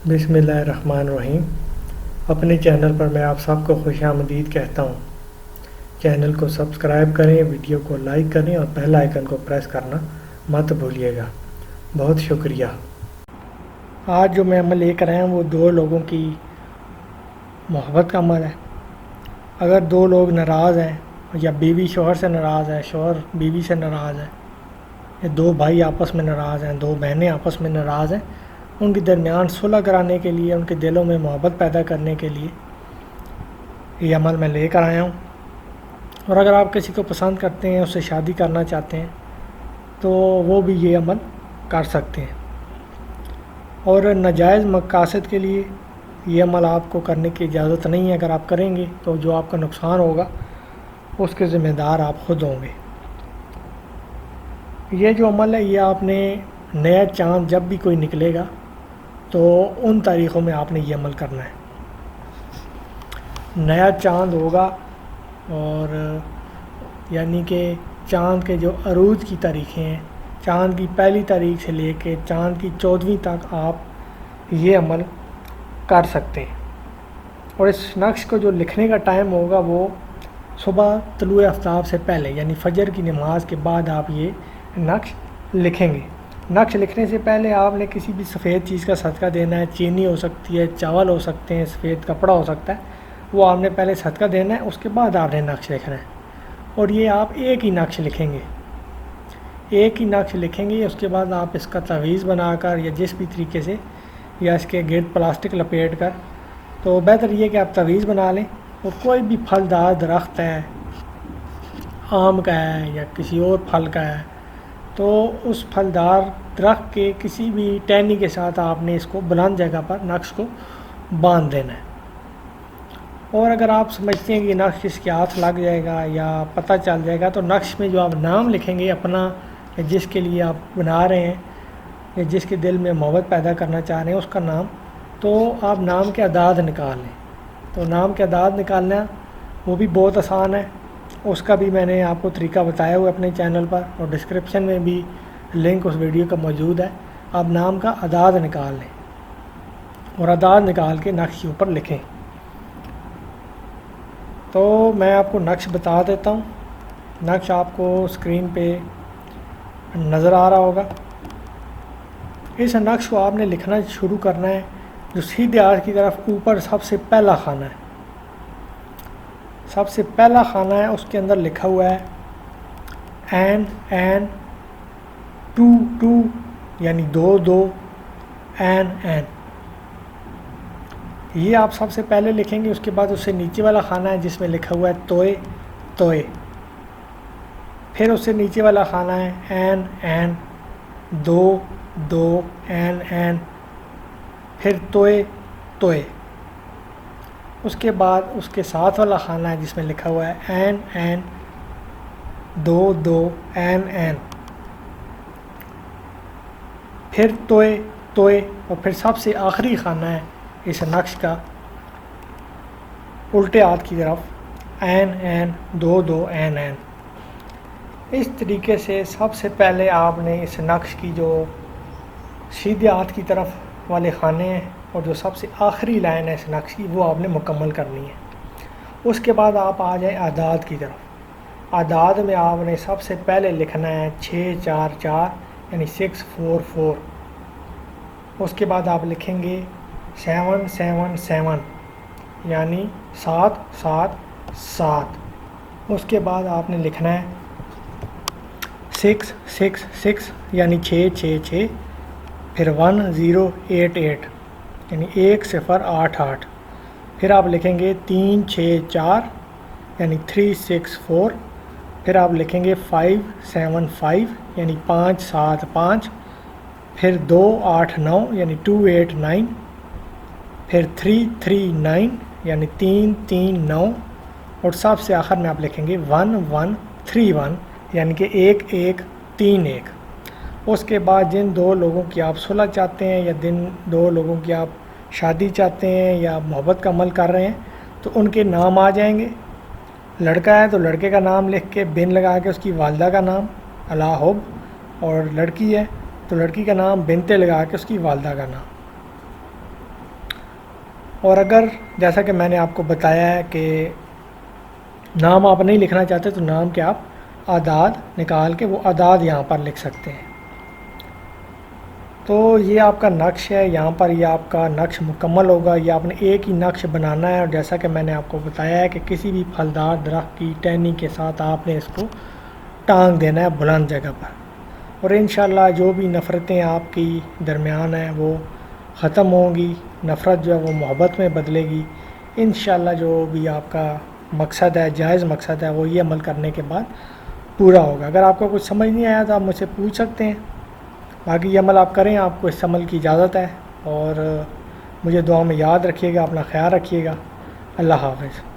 بسم اللہ الرحمن الرحیم۔ اپنے چینل پر میں آپ سب کو خوش آمدید کہتا ہوں۔ چینل کو سبسکرائب کریں، ویڈیو کو لائک کریں اور بیل آئیکن کو پریس کرنا مت بھولیے گا۔ بہت شکریہ۔ آج جو میں عمل لے کر آیا ہوں وہ دو لوگوں کی محبت کا عمل ہے۔ اگر دو لوگ ناراض ہیں یا بیوی شوہر سے ناراض ہے، شوہر بیوی سے ناراض ہے، یا دو بھائی آپس میں ناراض ہیں، دو بہنیں آپس میں ناراض ہیں، ان کے درمیان صلح کرانے کے لیے، ان کے دلوں میں محبت پیدا کرنے کے لیے یہ عمل میں لے کر آیا ہوں۔ اور اگر آپ کسی کو پسند کرتے ہیں، اس سے شادی کرنا چاہتے ہیں تو وہ بھی یہ عمل کر سکتے ہیں۔ اور ناجائز مقاصد کے لیے یہ عمل آپ کو کرنے کی اجازت نہیں ہے۔ اگر آپ کریں گے تو جو آپ کا نقصان ہوگا اس کے ذمہ دار آپ خود ہوں گے۔ یہ جو عمل ہے یہ آپ نے نیا چاند جب بھی کوئی نکلے گا تو ان تاریخوں میں آپ نے یہ عمل کرنا ہے۔ نیا چاند ہوگا اور یعنی کہ چاند کے جو عروج کی تاریخیں ہیں، چاند کی پہلی تاریخ سے لے کے چاند کی 14ویں تک آپ یہ عمل کر سکتے ہیں۔ اور اس نقش کو جو لکھنے کا ٹائم ہوگا وہ صبح طلوع آفتاب سے پہلے، یعنی فجر کی نماز کے بعد آپ یہ نقش لکھیں گے۔ نقش لکھنے سے پہلے آپ نے کسی بھی سفید چیز کا صدقہ دینا ہے۔ چینی ہو سکتی ہے، چاول ہو سکتے ہیں، سفید کپڑا ہو سکتا ہے، وہ آپ نے پہلے صدقہ دینا ہے، اس کے بعد آپ نے نقش لکھنا ہے۔ اور یہ آپ ایک ہی نقش لکھیں گے، ایک ہی نقش لکھیں گے۔ اس کے بعد آپ اس کا تعویذ بنا کر یا جس بھی طریقے سے، یا اس کے گرد پلاسٹک لپیٹ کر، تو بہتر یہ کہ آپ تعویذ بنا لیں۔ اور کوئی بھی پھلدار درخت ہے، آم کا ہے یا کسی اور پھل کا ہے، تو اس پھلدار درخت کے کسی بھی ٹہنی کے ساتھ آپ نے اس کو بلند جگہ پر نقش کو باندھ دینا ہے۔ اور اگر آپ سمجھتے ہیں کہ نقش اس کے ہاتھ لگ جائے گا یا پتہ چل جائے گا، تو نقش میں جو آپ نام لکھیں گے اپنا، یا جس کے لیے آپ بنا رہے ہیں یا جس کے دل میں محبت پیدا کرنا چاہ رہے ہیں اس کا نام، تو آپ نام کے اعداد نکال لیں۔ تو نام کے اعداد نکالنا وہ بھی بہت آسان ہے، اس کا بھی میں نے آپ کو طریقہ بتایا ہوا ہے اپنے چینل پر، اور ڈسکرپشن میں بھی لنک اس ویڈیو کا موجود ہے۔ آپ نام کا اعداد نکال لیں اور اعداد نکال کے نقش کے اوپر لکھیں۔ تو میں آپ کو نقش بتا دیتا ہوں۔ نقش آپ کو اسکرین پہ نظر آ رہا ہوگا۔ اس نقش کو آپ نے لکھنا شروع کرنا ہے جو سیدھے ہاتھ کی طرف اوپر سب سے پہلا خانہ ہے، سب سے پہلا خانہ ہے، اس کے اندر لکھا ہوا ہے این 2 یعنی 2 این۔ یہ آپ سب سے پہلے لکھیں گے۔ اس کے بعد اس سے نیچے والا خانہ ہے جس میں لکھا ہوا ہے توئے۔ پھر اس سے نیچے والا خانہ ہے این 2 این، پھر توئے۔ اس کے بعد اس کے ساتھ والا خانہ ہے جس میں لکھا ہوا ہے این 2 این، پھر توئے، اور پھر سب سے آخری خانہ ہے اس نقش کا الٹے ہاتھ کی طرف این 2 این۔ اس طریقے سے سب سے پہلے آپ نے اس نقش کی جو سیدھے ہاتھ کی طرف والے خانے ہیں اور جو سب سے آخری لائن ہے اس نقش کی، وہ آپ نے مکمل کرنی ہے۔ اس کے بعد آپ آ جائیں اعداد کی طرف۔ اعداد میں آپ نے سب سے پہلے لکھنا ہے 644 یعنی 644۔ اس کے بعد آپ لکھیں گے 777 یعنی 777۔ اس کے بعد آپ نے لکھنا ہے 666 یعنی 666، پھر 1088 یعنی 1088۔ پھر آپ لکھیں گے 364 یعنی 364۔ پھر آپ لکھیں گے 575 یعنی 575، پھر 289 یعنی 289، پھر 339 یعنی 339، اور سب سے آخر میں آپ لکھیں گے 1131 یعنی کہ 1131۔ اس کے بعد جن دو لوگوں کی آپ صلح چاہتے ہیں یا جن دو لوگوں کی آپ شادی چاہتے ہیں یا محبت کا عمل کر رہے ہیں، تو ان کے نام آ جائیں گے۔ لڑکا ہے تو لڑکے کا نام لکھ کے بن لگا کے اس کی والدہ کا نام اور لڑکی ہے تو لڑکی کا نام بنتے لگا کے اس کی والدہ کا نام۔ اور اگر جیسا کہ میں نے آپ کو بتایا ہے کہ نام آپ نہیں لکھنا چاہتے تو نام کے آپ اعداد نکال کے وہ اعداد یہاں پر لکھ سکتے ہیں۔ تو یہ آپ کا نقش ہے، یہاں پر یہ آپ کا نقش مکمل ہوگا۔ یہ آپ نے ایک ہی نقش بنانا ہے، اور جیسا کہ میں نے آپ کو بتایا ہے کہ کسی بھی پھلدار درخت کی ٹہنی کے ساتھ آپ نے اس کو ٹانگ دینا ہے بلند جگہ پر، اور انشاءاللہ جو بھی نفرتیں آپ کی درمیان ہیں وہ ختم ہوں گی، نفرت جو ہے وہ محبت میں بدلے گی انشاءاللہ۔ جو بھی آپ کا مقصد ہے، جائز مقصد ہے، وہ یہ عمل کرنے کے بعد پورا ہوگا۔ اگر آپ کو کچھ سمجھ نہیں آیا تو آپ مجھ سے پوچھ سکتے ہیں، باقی یہ عمل آپ کریں، آپ کو اس عمل کی اجازت ہے، اور مجھے دعا میں یاد رکھیے گا، اپنا خیال رکھیے گا۔ اللہ حافظ۔